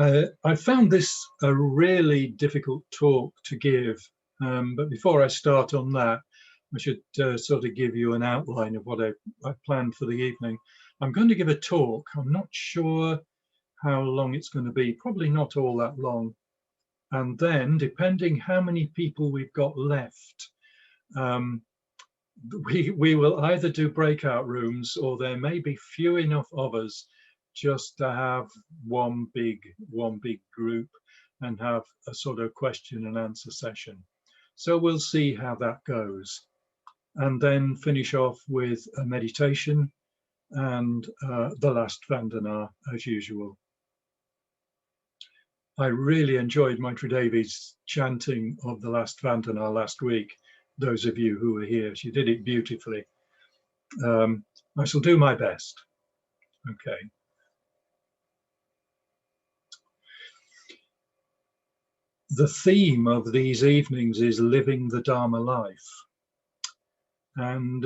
I found this a really difficult talk to give, but before I start on that, I should sort of give you an outline of what I planned for the evening. I'm going to give a talk. I'm not sure how long it's going to be, probably not all that long. And then, depending how many people we've got left, we will either do breakout rooms, or there may be few enough of us just to have one big group and have a sort of question and answer session. So we'll see how that goes, and then finish off with a meditation and the last Vandana as usual. I really enjoyed Maitre Devi's chanting of the last Vandana last week. Those of you who were here, she did it beautifully. I shall do my best. Okay. The theme of these evenings is living the Dharma life. And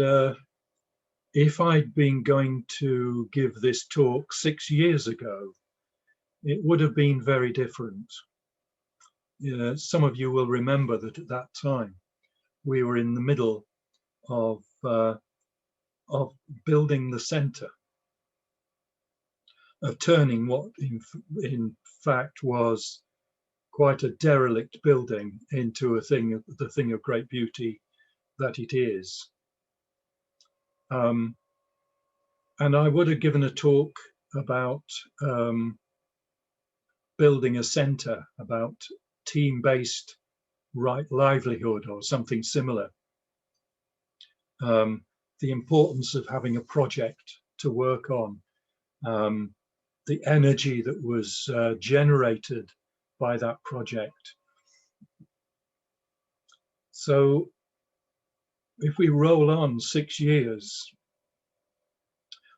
if I'd been going to give this talk 6 years ago, it would have been very different. Some of you will remember that at that time, we were in the middle of building the center, of turning what in fact was quite a derelict building into the thing of great beauty that it is. And I would have given a talk about building a center, about team-based right livelihood or something similar. The importance of having a project to work on, the energy that was generated by that project. So if we roll on 6 years,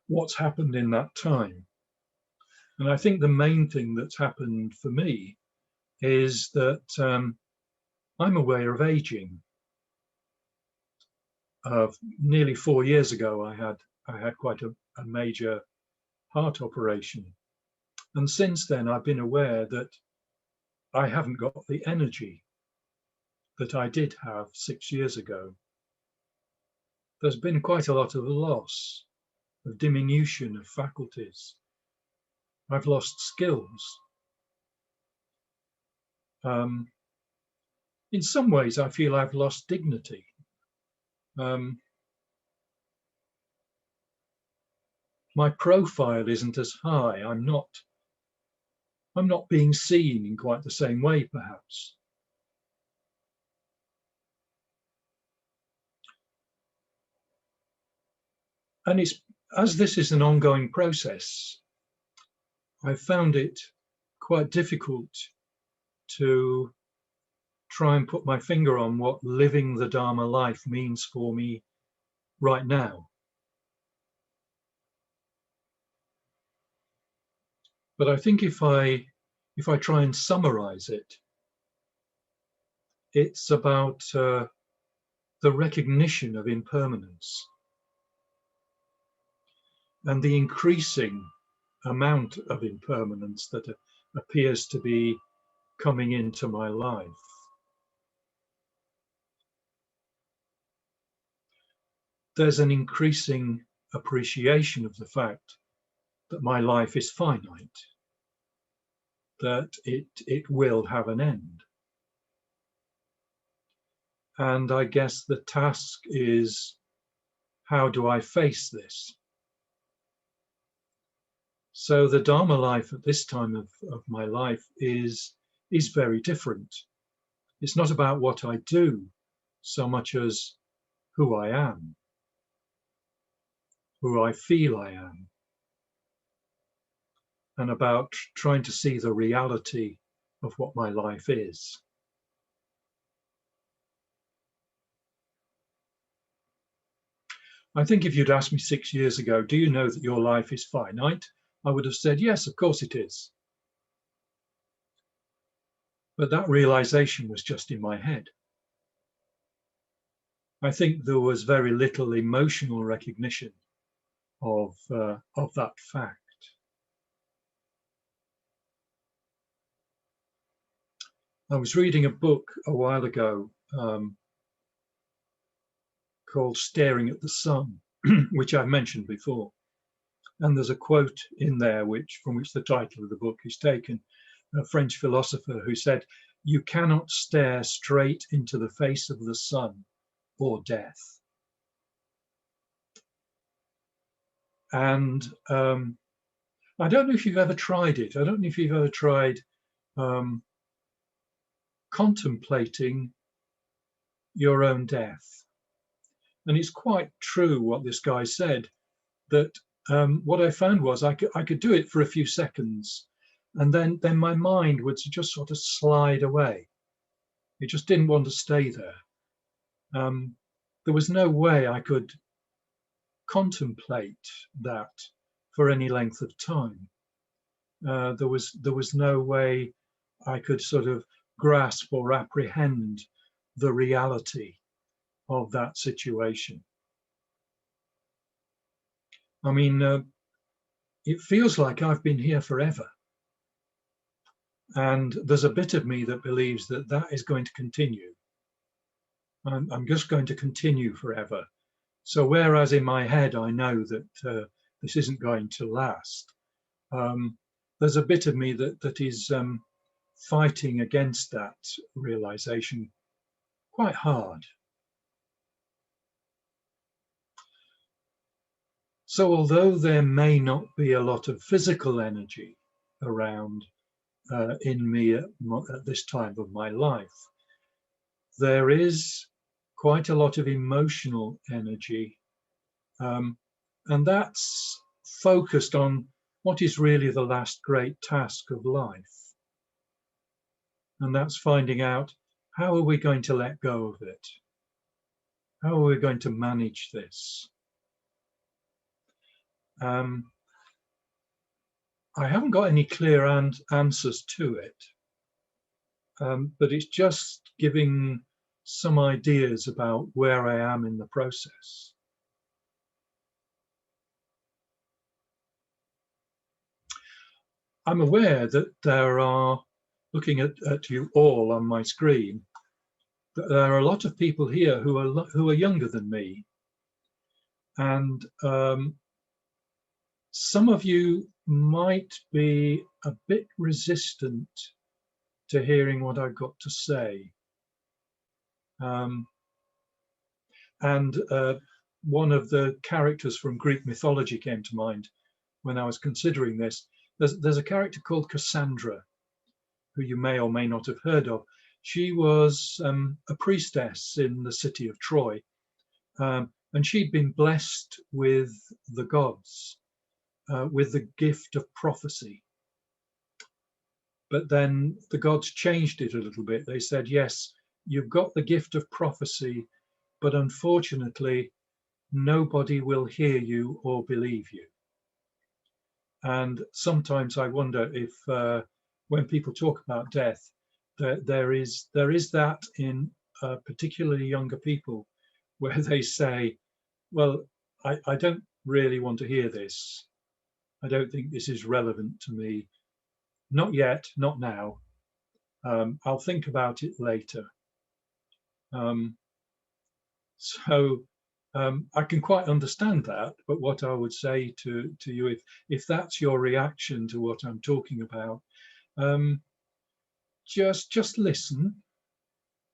what's happened in that time? And I think the main thing that's happened for me is that I'm aware of aging. Nearly 4 years ago, I had quite a major heart operation. And since then, I've been aware that I haven't got the energy that I did have 6 years ago. There's been quite a lot of loss, of diminution of faculties. I've lost skills. In some ways, I feel I've lost dignity. My profile isn't as high. I'm not being seen in quite the same way, perhaps. And as this is an ongoing process, I found it quite difficult to try and put my finger on what living the Dharma life means for me right now. But I think if I try and summarize it, it's about the recognition of impermanence and the increasing amount of impermanence that appears to be coming into my life. There's an increasing appreciation of the fact that my life is finite, that it will have an end. And I guess the task is, how do I face this? So the Dharma life at this time of my life is very different. It's not about what I do so much as who I am, who I feel I am, and about trying to see the reality of what my life is. I think if you'd asked me 6 years ago, do you know that your life is finite? I would have said, yes, of course it is. But that realization was just in my head. I think there was very little emotional recognition of that fact. I was reading a book a while ago called Staring at the Sun, which I've mentioned before. And there's a quote in there from which the title of the book is taken, a French philosopher who said, "You cannot stare straight into the face of the sun or death." And I don't know if you've ever tried it. I don't know if you've ever tried contemplating your own death. And it's quite true what this guy said, that what I found was I could do it for a few seconds, and then my mind would just sort of slide away. It just didn't want to stay there. There was no way I could contemplate that for any length of time. There was no way I could sort of grasp or apprehend the reality of that situation. I mean, it feels like I've been here forever. And there's a bit of me that believes that that is going to continue. I'm just going to continue forever. So whereas in my head I know that this isn't going to last, there's a bit of me that is fighting against that realization quite hard. So although there may not be a lot of physical energy around in me at this time of my life, there is quite a lot of emotional energy, and that's focused on what is really the last great task of life, and that's finding out, how are we going to let go of it? How are we going to manage this? I haven't got any clear answers to it, but it's just giving some ideas about where I am in the process. I'm aware that there are, looking at you all on my screen, that there are a lot of people here who are younger than me, and some of you might be a bit resistant to hearing what I've got to say. And one of the characters from Greek mythology came to mind when I was considering this. There's a character called Cassandra, who you may or may not have heard of. She was a priestess in the city of Troy, and she'd been blessed with the gods, with the gift of prophecy. But then the gods changed it a little bit. They said, yes, you've got the gift of prophecy, but unfortunately, nobody will hear you or believe you. And sometimes I wonder if when people talk about death, there is that in particularly younger people, where they say, well, I don't really want to hear this. I don't think this is relevant to me. Not yet, not now. I'll think about it later. So I can quite understand that, but what I would say to you, if that's your reaction to what I'm talking about, just listen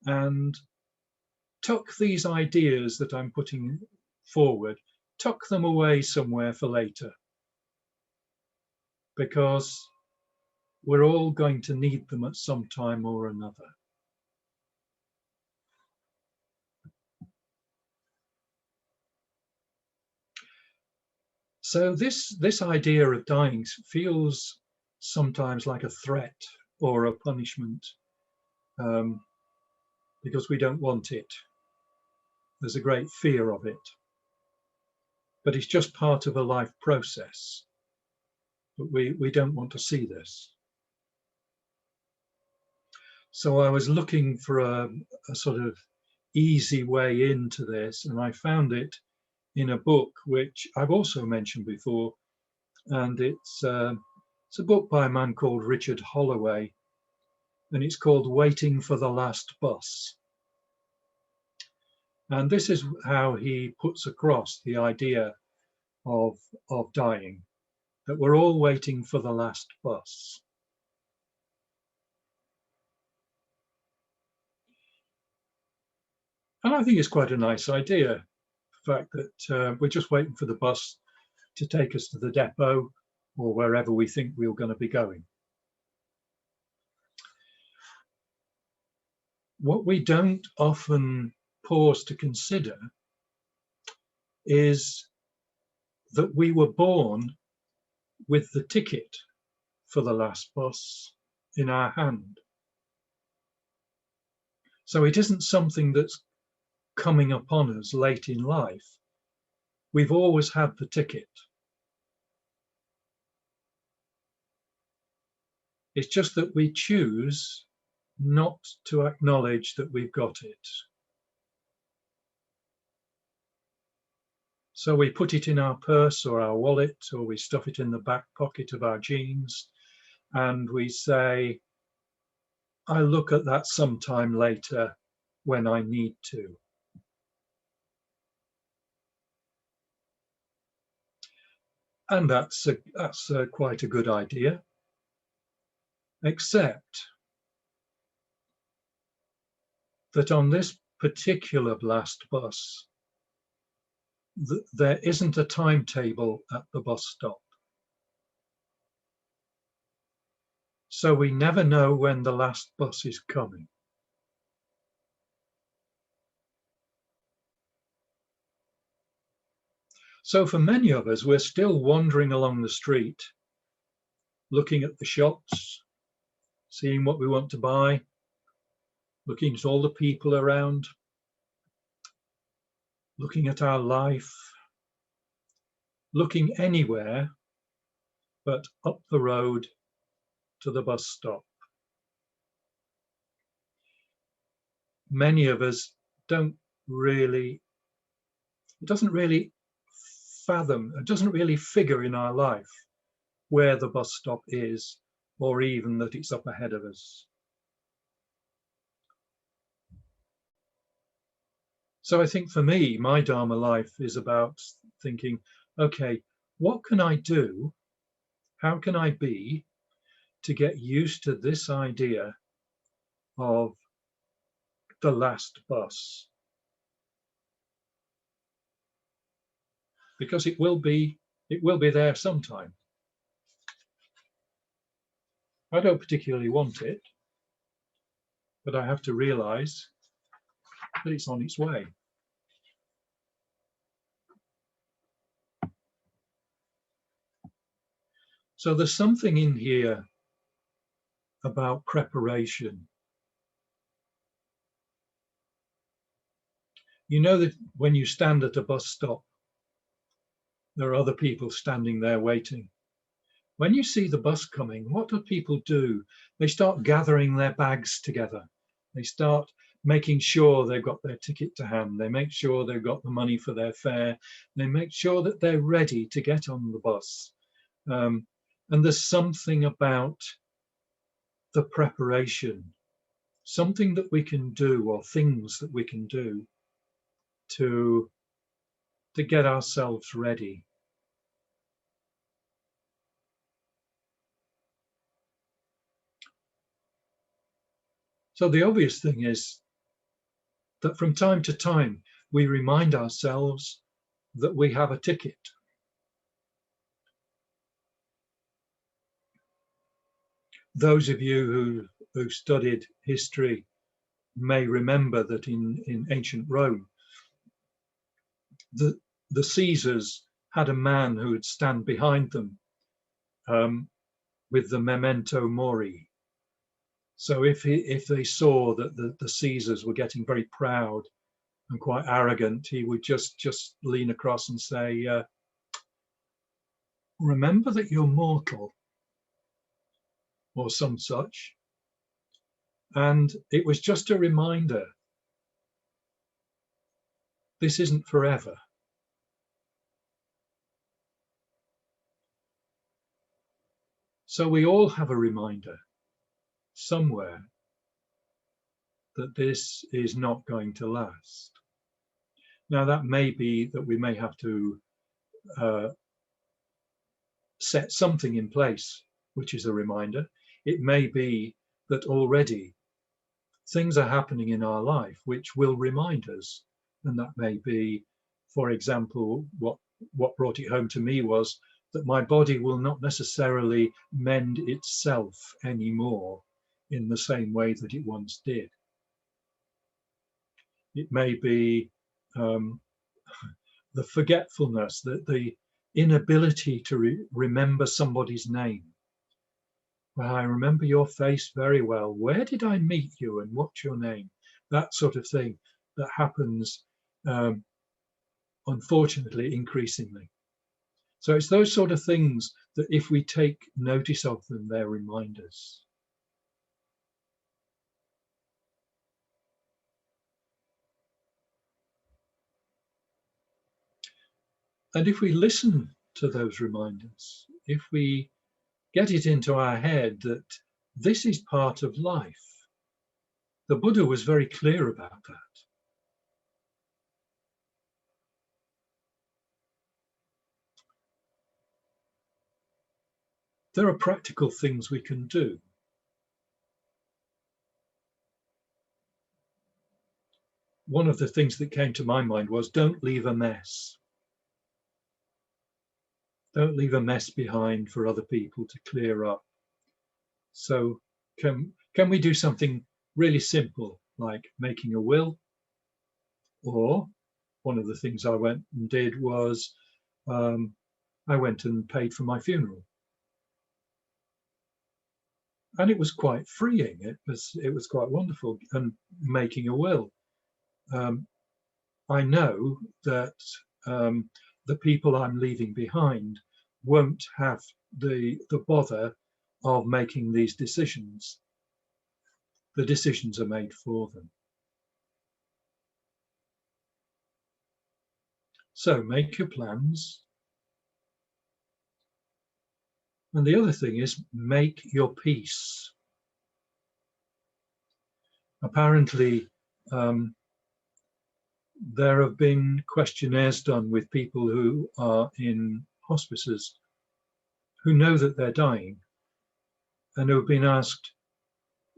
and tuck these ideas that I'm putting forward, tuck them away somewhere for later, because we're all going to need them at some time or another. So this idea of dying feels sometimes like a threat or a punishment, because we don't want it. There's a great fear of it. But it's just part of a life process. But we don't want to see this. So I was looking for a sort of easy way into this, and I found it in a book which I've also mentioned before, and it's a book by a man called Richard Holloway, and it's called Waiting for the Last Bus. And this is how he puts across the idea of dying, that we're all waiting for the last bus. And I think it's quite a nice idea, the fact that we're just waiting for the bus to take us to the depot or wherever we think we're going to be going. What we don't often pause to consider is that we were born with the ticket for the last bus in our hand. So it isn't something that's coming upon us late in life. We've always had the ticket. It's just that we choose not to acknowledge that we've got it. So we put it in our purse or our wallet, or we stuff it in the back pocket of our jeans, and we say, I'll look at that sometime later when I need to. And that's quite a good idea, except that on this particular last bus, there isn't a timetable at the bus stop. So we never know when the last bus is coming. So for many of us, we're still wandering along the street, looking at the shops, seeing what we want to buy, looking at all the people around, looking at our life, looking anywhere but up the road to the bus stop. Many of us it doesn't really fathom, it doesn't really figure in our life where the bus stop is, or even that it's up ahead of us. So I think for me, my Dharma life is about thinking, okay, what can I do? How can I be to get used to this idea of the last bus? Because it will be there sometime. I don't particularly want it, but I have to realize that it's on its way. So there's something in here about preparation. You know that when you stand at a bus stop, there are other people standing there waiting. When you see the bus coming, what do people do? They start gathering their bags together. They start making sure they've got their ticket to hand. They make sure they've got the money for their fare. They make sure that they're ready to get on the bus. And there's something about the preparation, something that we can do, or things that we can do to get ourselves ready. So the obvious thing is that from time to time, we remind ourselves that we have a ticket. Those of you who studied history may remember that in ancient Rome, the Caesars had a man who would stand behind them with the memento mori. So if they saw that the Caesars were getting very proud and quite arrogant, he would just lean across and say, remember that you're mortal, or some such. And it was just a reminder, this isn't forever. So we all have a reminder somewhere that this is not going to last. Now, that may be that we may have to set something in place, which is a reminder. It may be that already things are happening in our life which will remind us. And that may be, for example, what brought it home to me was that my body will not necessarily mend itself anymore in the same way that it once did. It may be the forgetfulness, the inability to remember somebody's name. Well, I remember your face very well. Where did I meet you and what's your name? That sort of thing that happens, unfortunately, increasingly. So it's those sort of things that if we take notice of them, they're reminders. And if we listen to those reminders, if we get it into our head that this is part of life, the Buddha was very clear about that. There are practical things we can do. One of the things that came to my mind was don't leave a mess. Don't leave a mess behind for other people to clear up. So can we do something really simple like making a will? Or one of the things I went and did was I went and paid for my funeral. And it was quite freeing. It was quite wonderful. And making a will. I know that the people I'm leaving behind won't have the bother of making these decisions. The decisions are made for them. So make your plans. And the other thing is make your peace. Apparently, there have been questionnaires done with people who are in hospices who know that they're dying and who have been asked,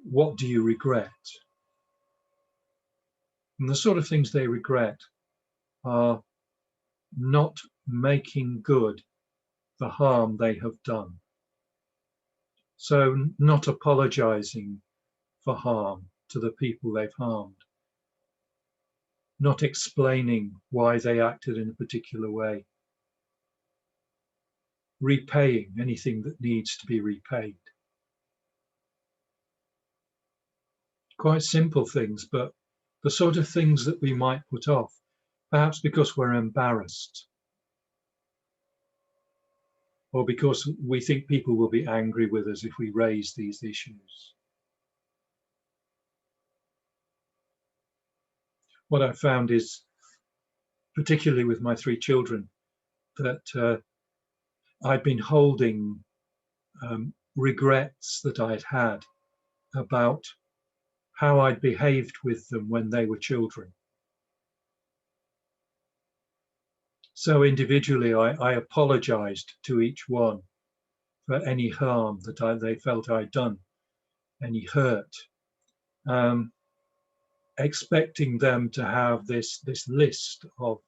what do you regret? And the sort of things they regret are not making good the harm they have done. So not apologizing for harm to the people they've harmed, not explaining why they acted in a particular way, repaying anything that needs to be repaid. Quite simple things, but the sort of things that we might put off, perhaps because we're embarrassed or because we think people will be angry with us if we raise these issues. What I found is, particularly with my 3 children, that I'd been holding regrets that I'd had about how I'd behaved with them when they were children. So individually, I apologized to each one for any harm that they felt I'd done, any hurt, expecting them to have this list of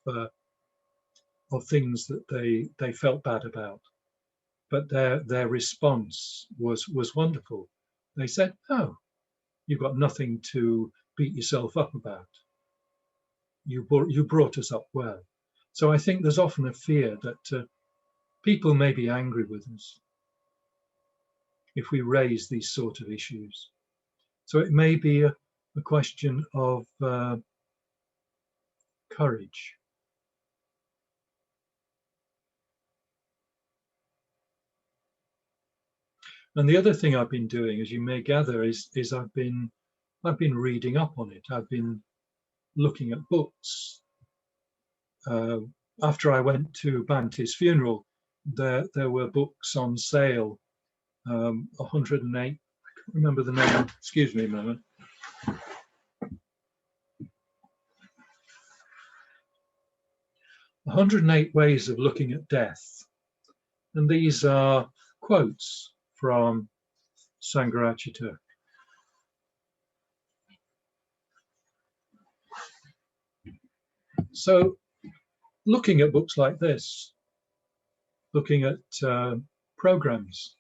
things that they felt bad about. But their response was wonderful. They said, "Oh, you've got nothing to beat yourself up about. You brought us up well." So I think there's often a fear that people may be angry with us if we raise these sort of issues. So it may be a question of courage. And the other thing I've been doing, as you may gather, is I've been reading up on it. I've been looking at books. After I went to Bante's funeral, there were books on sale, 108. I can't remember the name. Excuse me a moment. 108 Ways of Looking at Death. And these are quotes from Sangharakshita. So looking at books like this, looking at programs,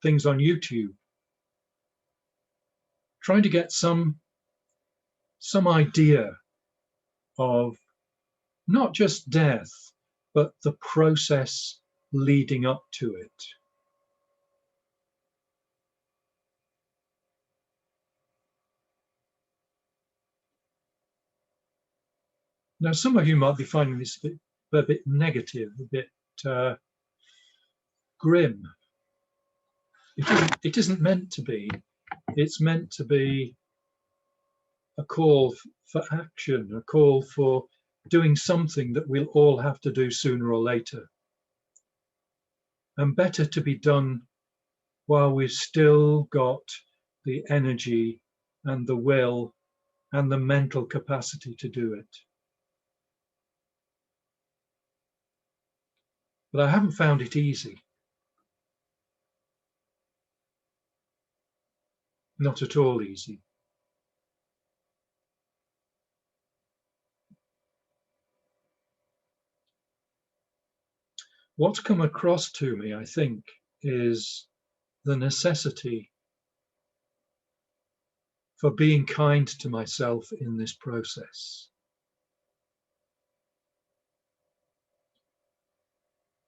things on YouTube, trying to get some idea of not just death, but the process leading up to it. Now, some of you might be finding this a bit negative, a bit grim. It isn't meant to be. It's meant to be a call for action, a call for doing something that we'll all have to do sooner or later. And better to be done while we've still got the energy and the will and the mental capacity to do it. But I haven't found it easy. Not at all easy. What's come across to me, I think, is the necessity for being kind to myself in this process.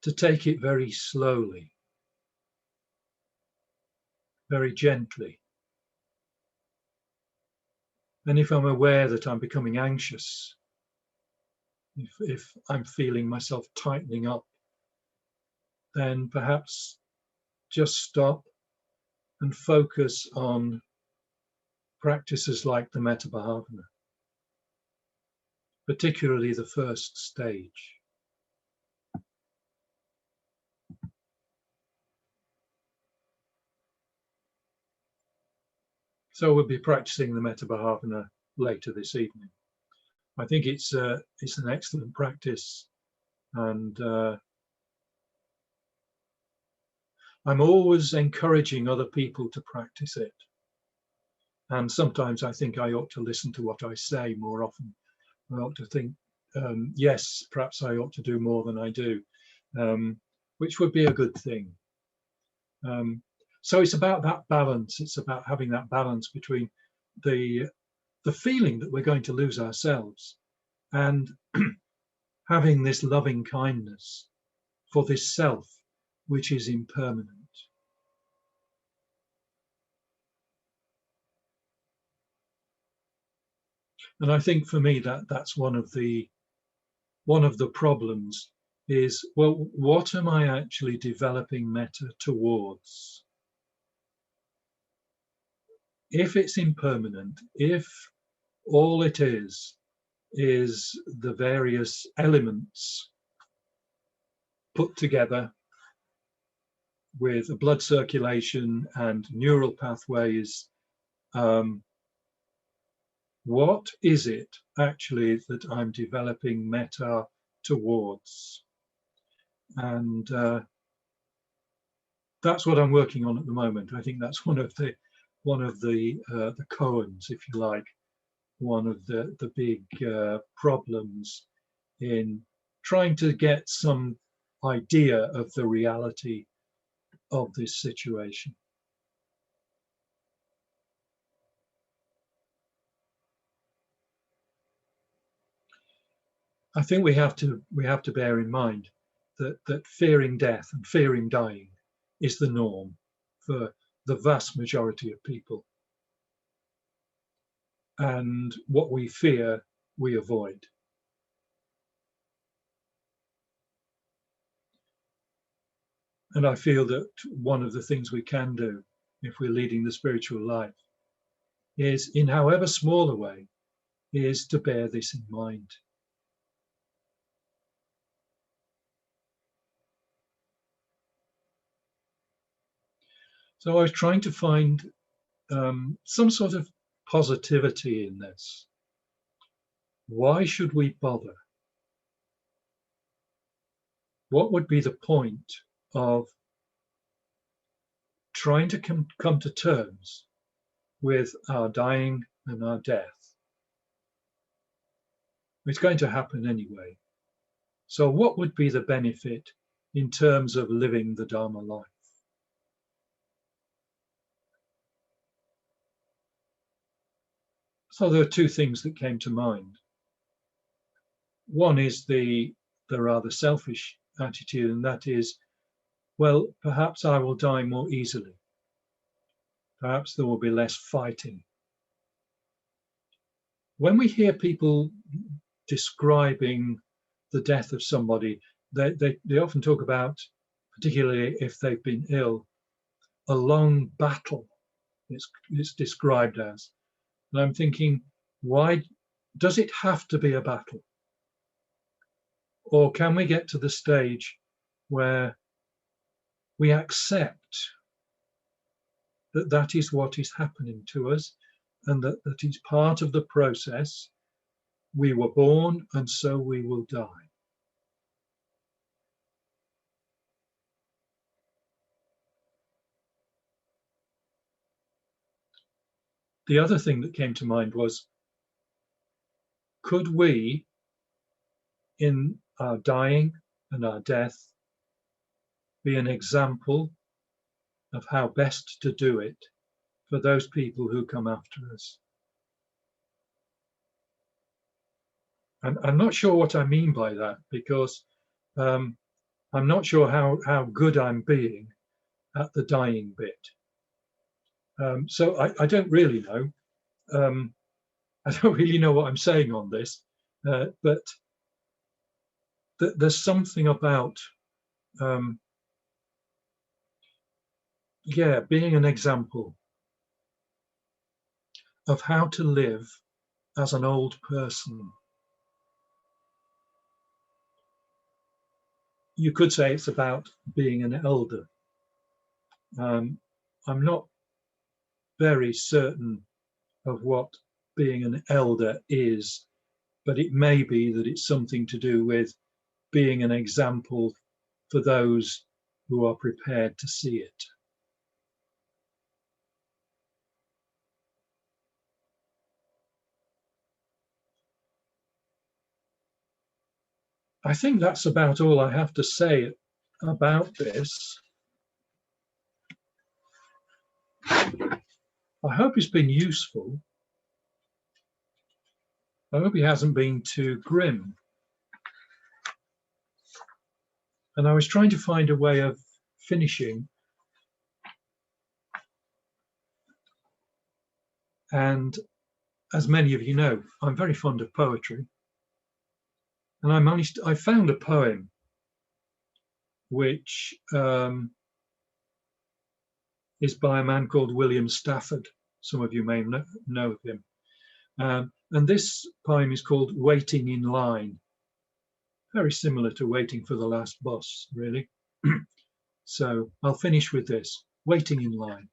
To take it very slowly, very gently. And if I'm aware that I'm becoming anxious, if I'm feeling myself tightening up, then perhaps just stop and focus on practices like the Metta Bhavana, particularly the first stage. So we'll be practicing the Metta Bhavana later this evening. I think it's an excellent practice, and I'm always encouraging other people to practice it. And sometimes I think I ought to listen to what I say more often. I ought to think, yes, perhaps I ought to do more than I do, which would be a good thing. So it's about that balance. It's about having that balance between the feeling that we're going to lose ourselves and having this loving kindness for this self, which is impermanent. And I think for me that's one of the problems is, well, what am I actually developing metta towards? If it's impermanent, if all it is the various elements put together with a blood circulation and neural pathways, what is it actually that I'm developing metta towards? And that's what I'm working on at the moment. I think that's one of the koans, if you like, one of the big problems in trying to get some idea of the reality of this situation. I think we have to bear in mind that fearing death and fearing dying is the norm for the vast majority of people. And what we fear, we avoid. And I feel that one of the things we can do if we're leading the spiritual life is, in however small a way, is to bear this in mind. So I was trying to find some sort of positivity in this. Why should we bother? what would be the point of trying to come to terms with our dying and our death? It's going to happen anyway. So what would be the benefit in terms of living the Dharma life? So there are two things that came to mind. One is the rather selfish attitude, and that is, well, perhaps I will die more easily. Perhaps there will be less fighting. When we hear people describing the death of somebody, they often talk about, particularly if they've been ill, a long battle. It's described as. And I'm thinking, why does it have to be a battle? Or can we get to the stage where we accept that that is what is happening to us, and that is part of the process? We were born, and so we will die. The other thing that came to mind was, could we, in our dying and our death, be an example of how best to do it for those people who come after us? And I'm not sure what I mean by that, because I'm not sure how good I'm being at the dying bit. So I don't really know. I don't really know what I'm saying on this, but there's something about, being an example of how to live as an old person. You could say it's about being an elder. I'm not very certain of what being an elder is, but it may be that it's something to do with being an example for those who are prepared to see it. I think that's about all I have to say about this. I hope it's been useful. I hope it hasn't been too grim. And I was trying to find a way of finishing. And as many of you know, I'm very fond of poetry. And I found a poem which is by a man called William Stafford. Some of you may know of him. And this poem is called Waiting in Line. Very similar to Waiting for the Last Bus, really. So I'll finish with this, Waiting in Line.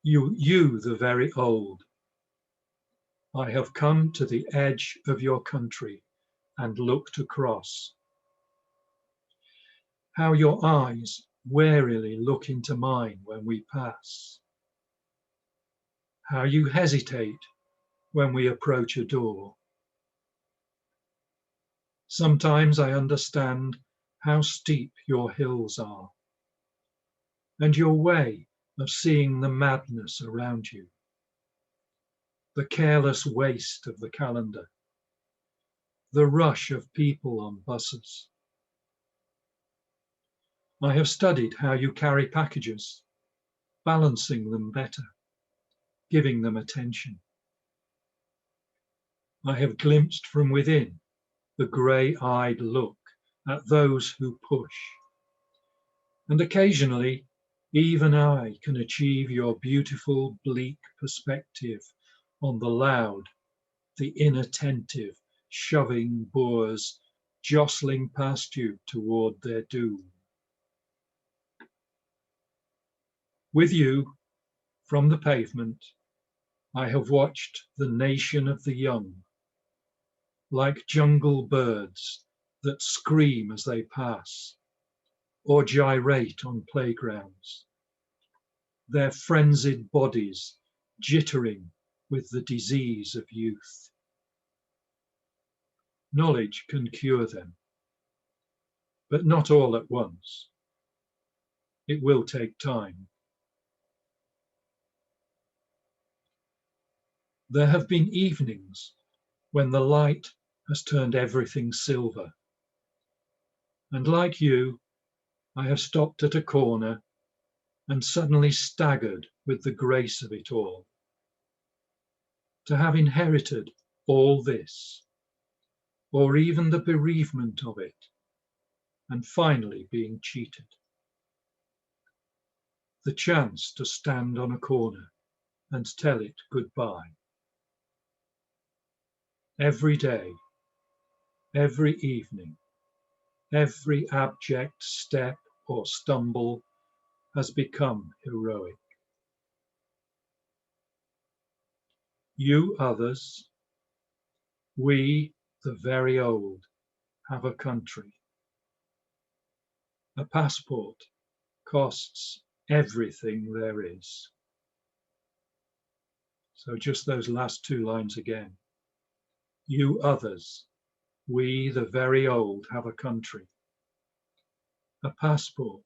You, the very old, I have come to the edge of your country and looked across. How your eyes warily look into mine when we pass. How you hesitate when we approach a door. Sometimes I understand how steep your hills are, and your way of seeing the madness around you, the careless waste of the calendar, the rush of people on buses. I have studied how you carry packages, balancing them better, giving them attention. I have glimpsed from within the grey-eyed look at those who push. And occasionally, even I can achieve your beautiful, bleak perspective on the loud, the inattentive, shoving boors jostling past you toward their doom. With you, from the pavement, I have watched the nation of the young like jungle birds that scream as they pass, or gyrate on playgrounds, their frenzied bodies jittering with the disease of youth. Knowledge can cure them, but not all at once. It will take time. There have been evenings when the light has turned everything silver. And like you, I have stopped at a corner and suddenly staggered with the grace of it all. To have inherited all this, or even the bereavement of it, and finally being cheated. The chance to stand on a corner and tell it goodbye. Every day, every evening, every abject step or stumble has become heroic. You others, we, the very old, have a country. A passport costs everything there is. So just those last two lines again. You others, we, the very old, have a country. A passport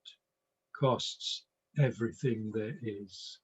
costs everything there is.